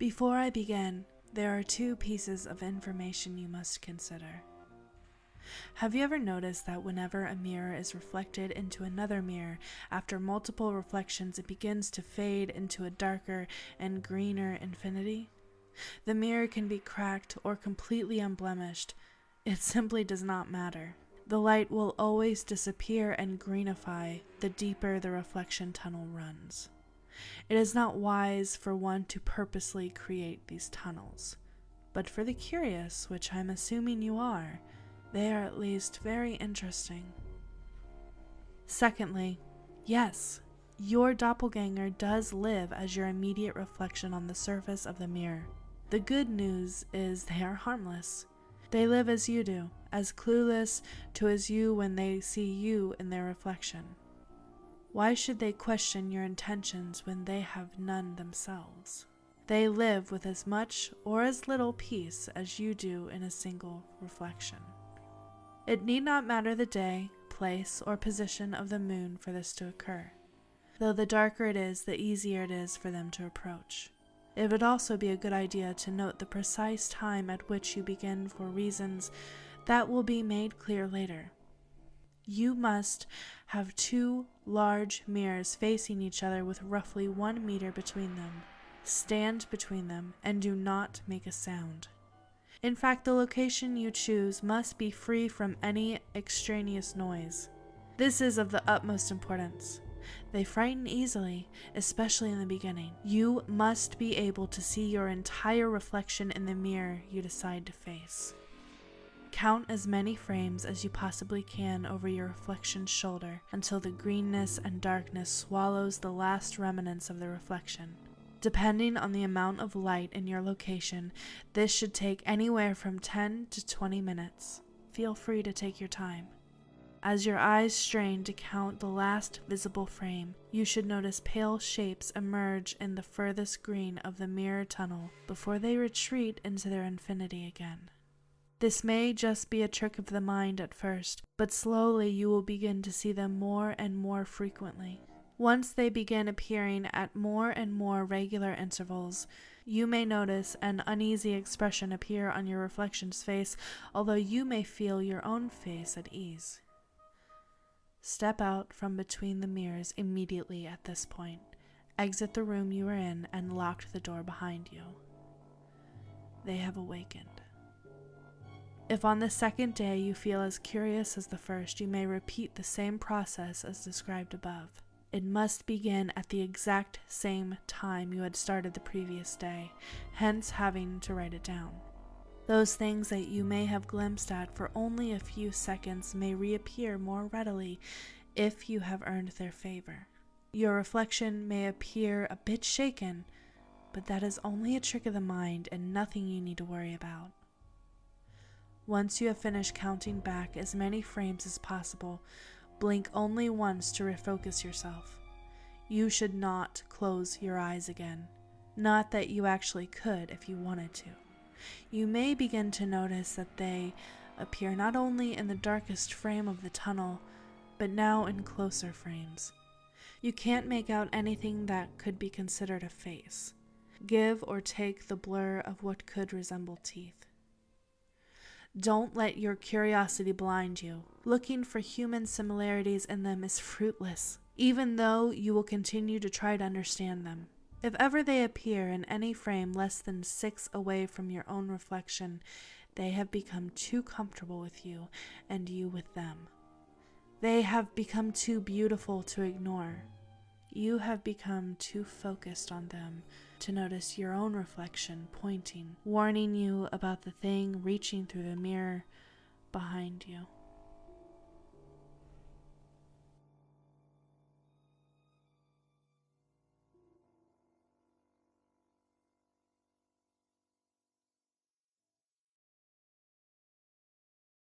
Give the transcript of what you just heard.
Before I begin, there are two pieces of information you must consider. Have you ever noticed that whenever a mirror is reflected into another mirror, after multiple reflections it begins to fade into a darker and greener infinity? The mirror can be cracked or completely unblemished. It simply does not matter. The light will always disappear and greenify the deeper the reflection tunnel runs. It is not wise for one to purposely create these tunnels, but for the curious, which I'm assuming you are, they are at least very interesting. Secondly, yes, your doppelganger does live as your immediate reflection on the surface of the mirror. The good news is they are harmless. They live as you do, as clueless to as you when they see you in their reflection. Why should they question your intentions when they have none themselves? They live with as much or as little peace as you do in a single reflection. It need not matter the day, place, or position of the moon for this to occur, though the darker it is, the easier it is for them to approach. It would also be a good idea to note the precise time at which you begin for reasons that will be made clear later. You must have two large mirrors facing each other with roughly 1 meter between them. Stand between them and do not make a sound. In fact, the location you choose must be free from any extraneous noise. This is of the utmost importance. They frighten easily, especially in the beginning. You must be able to see your entire reflection in the mirror you decide to face. Count as many frames as you possibly can over your reflection's shoulder until the greenness and darkness swallows the last remnants of the reflection. Depending on the amount of light in your location, this should take anywhere from 10 to 20 minutes. Feel free to take your time. As your eyes strain to count the last visible frame, you should notice pale shapes emerge in the furthest green of the mirror tunnel before they retreat into their infinity again. This may just be a trick of the mind at first, but slowly you will begin to see them more and more frequently. Once they begin appearing at more and more regular intervals, you may notice an uneasy expression appear on your reflection's face, although you may feel your own face at ease. Step out from between the mirrors immediately at this point. Exit the room you are in and lock the door behind you. They have awakened. If on the second day you feel as curious as the first, you may repeat the same process as described above. It must begin at the exact same time you had started the previous day, hence having to write it down. Those things that you may have glimpsed at for only a few seconds may reappear more readily if you have earned their favor. Your reflection may appear a bit shaken, but that is only a trick of the mind and nothing you need to worry about. Once you have finished counting back as many frames as possible, blink only once to refocus yourself. You should not close your eyes again. Not that you actually could if you wanted to. You may begin to notice that they appear not only in the darkest frame of the tunnel, but now in closer frames. You can't make out anything that could be considered a face. Give or take the blur of what could resemble teeth. Don't let your curiosity blind you. Looking for human similarities in them is fruitless, even though you will continue to try to understand them. If ever they appear in any frame less than 6 away from your own reflection, they have become too comfortable with you and you with them. They have become too beautiful to ignore. You have become too focused on them to notice your own reflection pointing, warning you about the thing reaching through the mirror behind you.